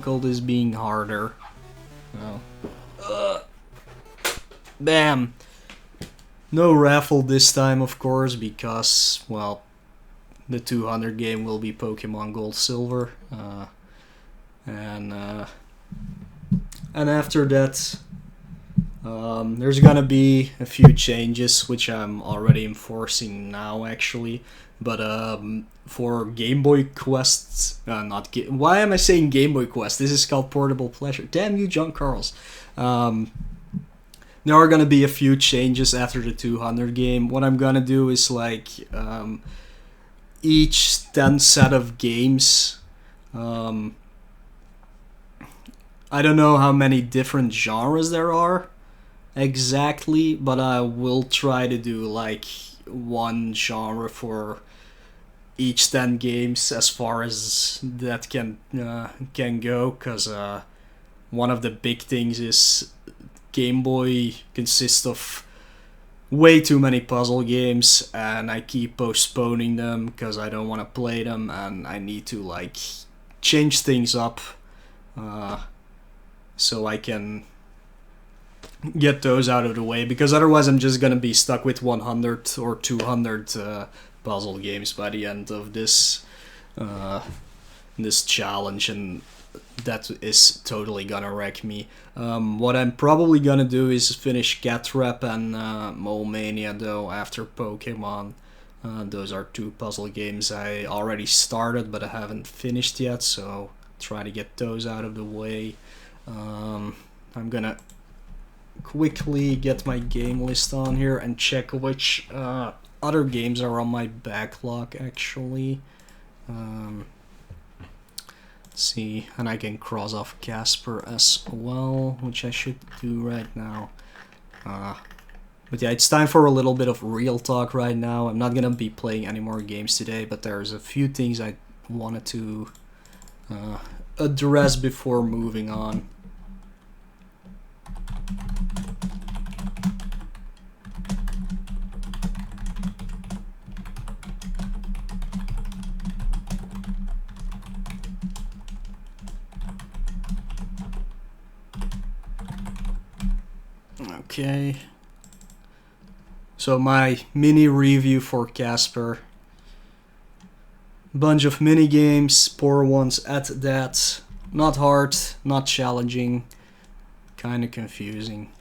difficult is being harder. Oh. Bam! No raffle this time, of course, because, well, the 200 game will be Pokemon Gold Silver. And after that, there's gonna be a few changes, which I'm already enforcing now, actually. But for Game Boy Quest, why am I saying Game Boy Quest? This is called Portable Pleasure. Damn you, John Carls. There are gonna be a few changes after the 200 game. What I'm gonna do is like each 10 set of games. I don't know how many different genres there are exactly, but I will try to do like one genre for each 10 games as far as that can go, because one of the big things is Game Boy consists of way too many puzzle games, and I keep postponing them because I don't want to play them, and I need to like change things up so I can get those out of the way, because otherwise I'm just gonna be stuck with 100 or 200 puzzle games by the end of this challenge, and that is totally gonna wreck me. What I'm probably gonna do is finish Catrap and Mole Mania though after Pokemon. Those are two puzzle games I already started but I haven't finished yet, so try to get those out of the way. I'm gonna quickly get my game list on here and check which other games are on my backlog actually. See, and I can cross off Casper as well, which I should do right now. But yeah, it's time for a little bit of real talk right now. I'm not gonna be playing any more games today, but there's a few things I wanted to address before moving on. Okay. So my mini review for Casper. Bunch of mini games, poor ones at that. Not hard, not challenging, kind of confusing.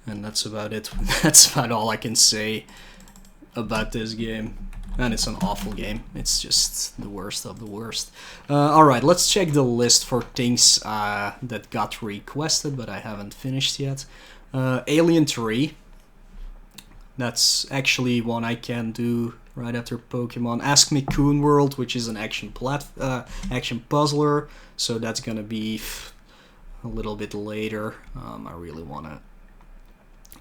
And that's about it. That's about all I can say about this game. And it's an awful game. It's just the worst of the worst. Alright, let's check the list for things that got requested, but I haven't finished yet. Alien 3. That's actually one I can do right after Pokemon. Ask Me Coon World, which is an action puzzler, so that's gonna be a little bit later. I really want to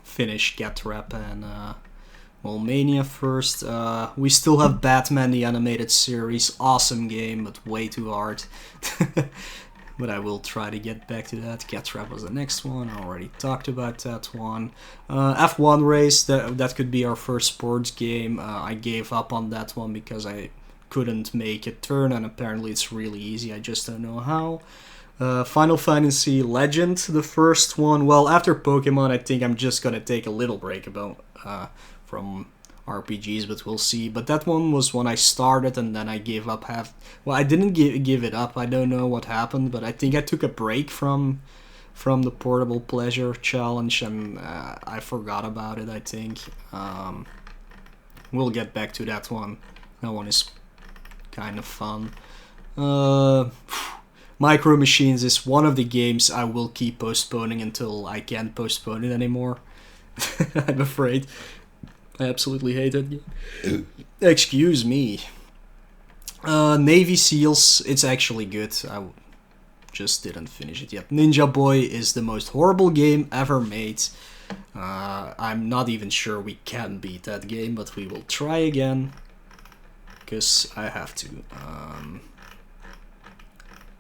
finish Catrap and Mole Mania first. We still have Batman the Animated Series. Awesome game, but way too hard. But I will try to get back to that. Catrap was the next one. I already talked about that one. F1 race, that could be our first sports game. I gave up on that one because I couldn't make a turn, and apparently it's really easy. I just don't know how. Final Fantasy Legend, the first one. Well, after Pokemon, I think I'm just gonna take a little break from RPGs, but we'll see. But that one was when I started, and then I gave up well, I didn't give it up. I don't know what happened, but I think I took a break from the Portable Pleasure challenge, and I forgot about it, I think. We'll get back to that one. That one is kind of fun. Micro Machines is one of the games I will keep postponing until I can't postpone it anymore. I'm afraid. I absolutely hate it. Excuse me. Navy Seals, it's actually good. I just didn't finish it yet. Ninja Boy is the most horrible game ever made. I'm not even sure we can beat that game, but we will try again. Because I have to.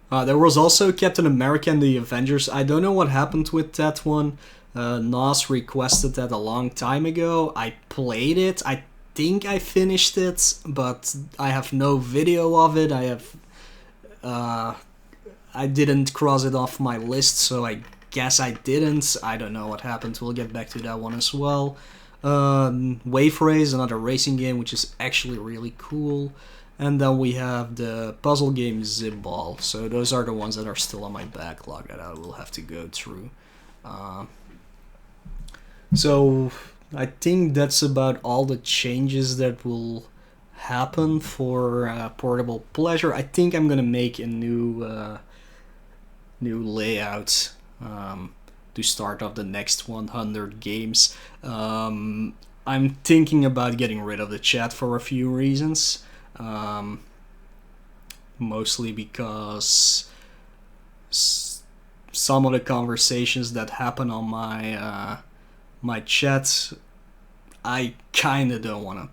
There was also Captain America and the Avengers. I don't know what happened with that one. Nas requested that a long time ago. I played it. I think I finished it, but I have no video of it. I I didn't cross it off my list, so I guess I didn't. I don't know what happened. We'll get back to that one as well. Wave Race, another racing game, which is actually really cool. And then we have the puzzle game Zibball. So those are the ones that are still on my backlog that I will have to go through. So I think that's about all the changes that will happen for Portable Pleasure. I think I'm gonna make a new layout to start off the next 100 games. I'm thinking about getting rid of the chat for a few reasons. Mostly because some of the conversations that happen on my chat, I kinda don't want to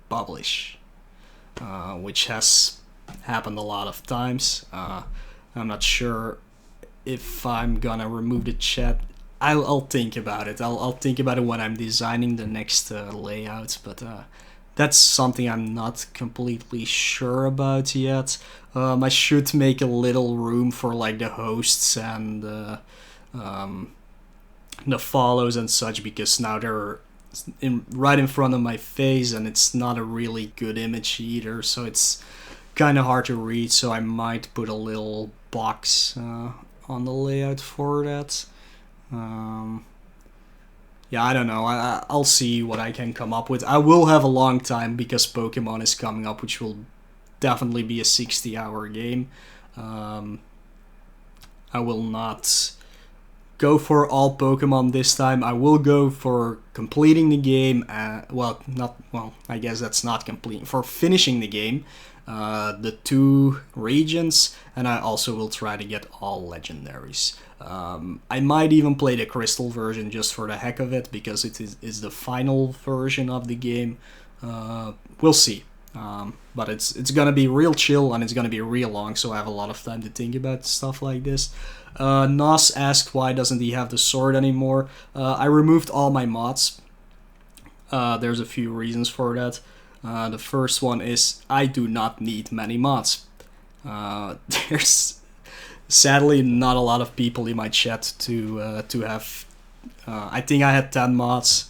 publish, which has happened a lot of times. I'm not sure if I'm gonna remove the chat. I'll think about it. I'll think about it when I'm designing the next layout, but that's something I'm not completely sure about yet. I should make a little room for like the hosts and the follows and such, because now they're right in front of my face and it's not a really good image either, so it's kind of hard to read. So I might put a little box on the layout for that. Yeah, I don't know. I'll see what I can come up with. I will have a long time because Pokemon is coming up, which will definitely be a 60-hour game. I will not go for all Pokemon this time. I will go for completing the game. I guess that's not complete. For finishing the game, the 2 regions, and I also will try to get all legendaries. I might even play the crystal version just for the heck of it, because it is the final version of the game. We'll see. But it's gonna be real chill and it's gonna be real long, so I have a lot of time to think about stuff like this. Nos asked why doesn't he have the sword anymore. I removed all my mods. There's a few reasons for that. The first one is I do not need many mods. There's sadly not a lot of people in my chat to have. I think I had 10 mods.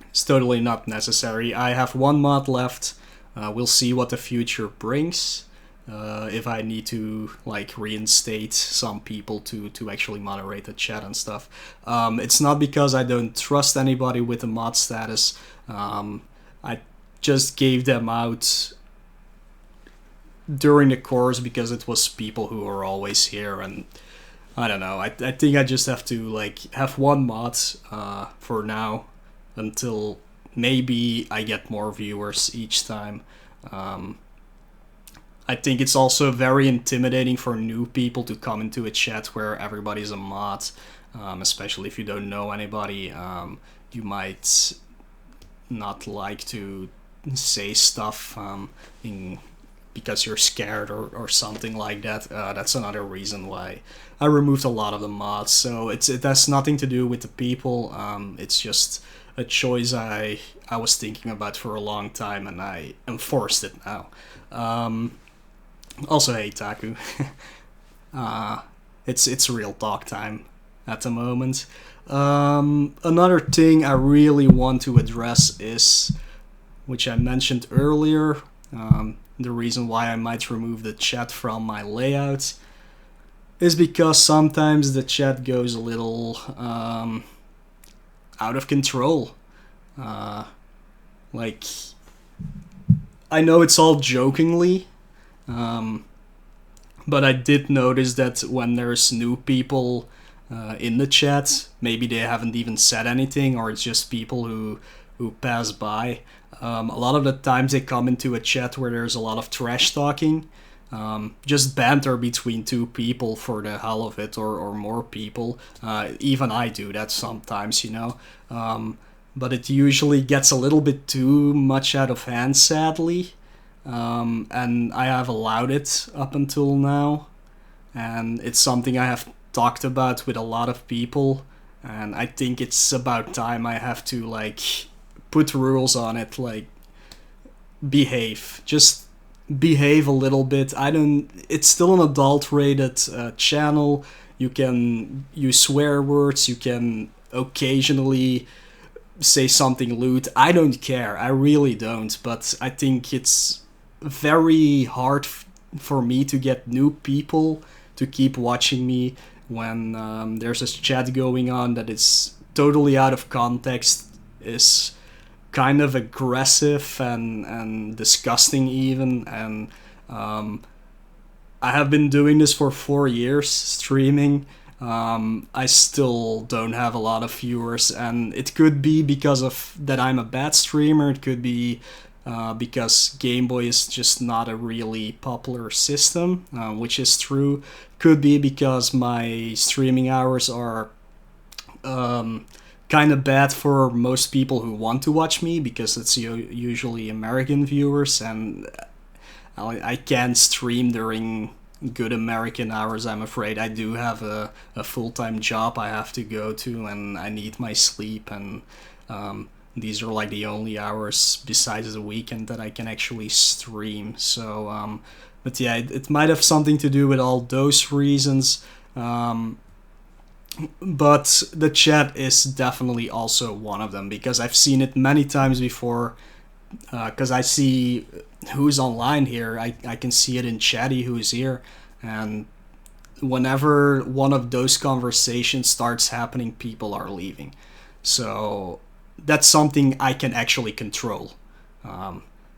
It's totally not necessary. I have 1 mod left. We'll see what the future brings. If I need to like reinstate some people to actually moderate the chat and stuff. It's not because I don't trust anybody with the mod status. I just gave them out during the course because it was people who are always here, and I don't know. I think I just have to like have 1 mod for now until maybe I get more viewers each time. I think it's also very intimidating for new people to come into a chat where everybody's a mod, especially if you don't know anybody. You might not like to say stuff because you're scared or something like that. That's another reason why I removed a lot of the mods. So it has nothing to do with the people. It's just a choice I was thinking about for a long time, and I enforced it now. Also, hey Taku, it's real talk time at the moment. Another thing I really want to address is, which I mentioned earlier, the reason why I might remove the chat from my layout is because sometimes the chat goes a little out of control. Like, I know it's all jokingly, but I did notice that when there's new people in the chat, maybe they haven't even said anything, or it's just people who pass by. A lot of the times they come into a chat where there's a lot of trash talking, just banter between 2 people for the hell of it, or more people. Even I do that sometimes, you know. But it usually gets a little bit too much out of hand, sadly. And I have allowed it up until now. And it's something I have talked about with a lot of people. And I think it's about time I have to, like, put rules on it, like, behave. Just behave a little bit. I don't. It's still an adult-rated channel. You can use swear words. You can occasionally say something lewd. I don't care. I really don't. But I think it's very hard for me to get new people to keep watching me when there's a chat going on that is totally out of context, is kind of aggressive and disgusting even. And I have been doing this for 4 years, streaming. I still don't have a lot of viewers, and it could be because of that I'm a bad streamer. It could be because Game Boy is just not a really popular system, which is true. Could be because my streaming hours are kind of bad for most people who want to watch me, because it's usually American viewers, and I can't stream during good American hours, I'm afraid. I do have a full-time job I have to go to, and I need my sleep, and these are like the only hours besides the weekend that I can actually stream. So, but yeah, it might have something to do with all those reasons. But the chat is definitely also one of them, because I've seen it many times before. Because I see who's online here, I can see it in Chatty who's here, and whenever one of those conversations starts happening, people are leaving. So that's something I can actually control.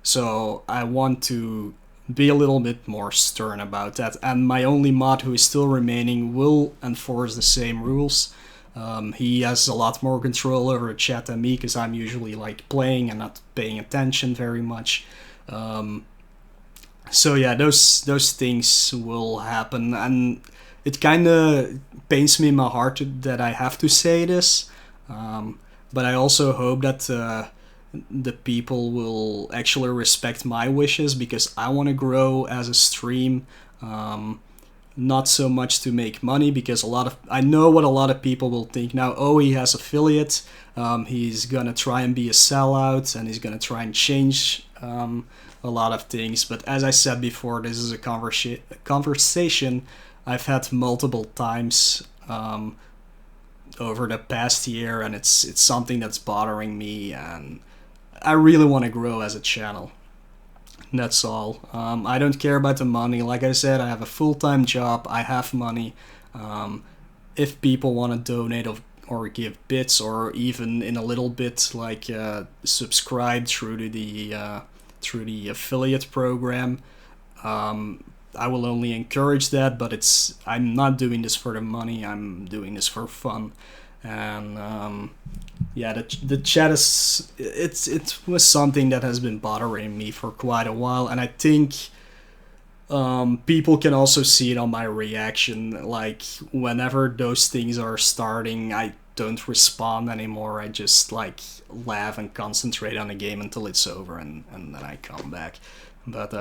So I want to be a little bit more stern about that, and my only mod who is still remaining will enforce the same rules. He has a lot more control over the chat than me, because I'm usually like playing and not paying attention very much. So yeah, those things will happen, and it kind of pains me in my heart that I have to say this, but I also hope that the people will actually respect my wishes, because I want to grow as a stream. Not so much to make money, because I know what a lot of people will think now. Oh, he has affiliate. He's gonna try and be a sellout, and he's gonna try and change a lot of things. But as I said before, this is a conversation I've had multiple times over the past year, and it's something that's bothering me, and I really want to grow as a channel. That's all. I don't care about the money. Like I said, I have a full-time job. I have money. If people want to donate or give bits, or even in a little bit, like subscribe through the affiliate program, I will only encourage that. But I'm not doing this for the money. I'm doing this for fun. And yeah, the chat it was something that has been bothering me for quite a while, and I think people can also see it on my reaction. Like, whenever those things are starting, I don't respond anymore. I just like laugh and concentrate on the game until it's over, and then I come back. But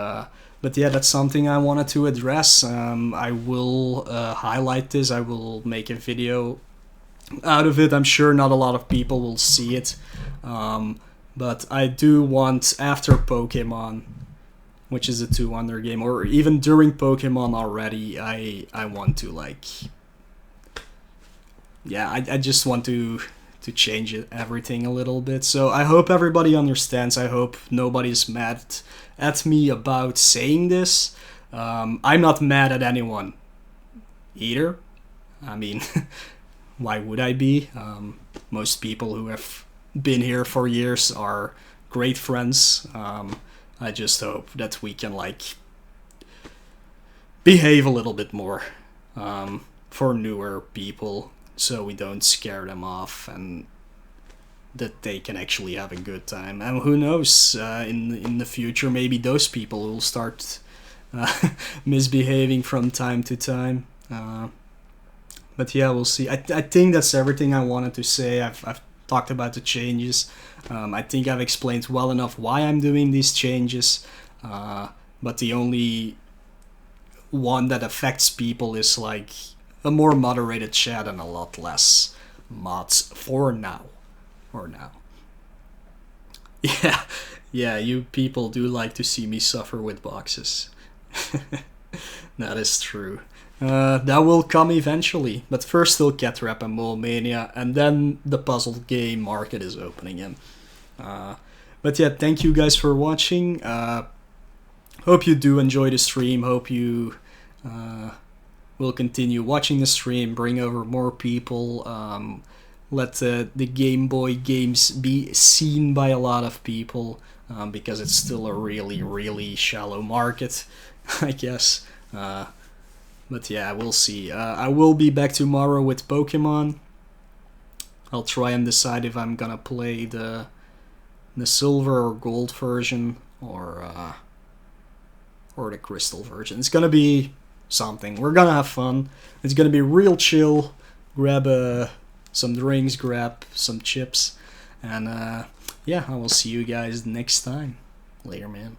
yeah, that's something I wanted to address. I will highlight this. I will make a video out of it. I'm sure not a lot of people will see it, but I do want, after Pokemon, which is a 2-under game, or even during Pokemon already, I want to like, yeah, I just want to change everything a little bit. So I hope everybody understands. I hope nobody's mad at me about saying this. I'm not mad at anyone either. I mean, why would I be? Most people who have been here for years are great friends. I just hope that we can like behave a little bit more for newer people, so we don't scare them off, and that they can actually have a good time. And who knows, in the future, maybe those people will start misbehaving from time to time. But yeah, we'll see. I think that's everything I wanted to say. I've talked about the changes. I think I've explained well enough why I'm doing these changes. But the only one that affects people is like a more moderated chat and a lot less mods for now. Yeah, yeah, you people do like to see me suffer with boxes. That is true. That will come eventually, but first still Catrap and Mole Mania, and then the puzzle game market is opening in. Uh, but yeah, thank you guys for watching. Hope you do enjoy the stream. Hope you will continue watching the stream, bring over more people, let the Game Boy games be seen by a lot of people, because it's still a really, really shallow market, I guess. But yeah, we'll see. I will be back tomorrow with Pokemon. I'll try and decide if I'm gonna play the silver or gold version, or the crystal version. It's gonna be something. We're gonna have fun. It's gonna be real chill. Grab some drinks, grab some chips, and yeah, I will see you guys next time. Later, man.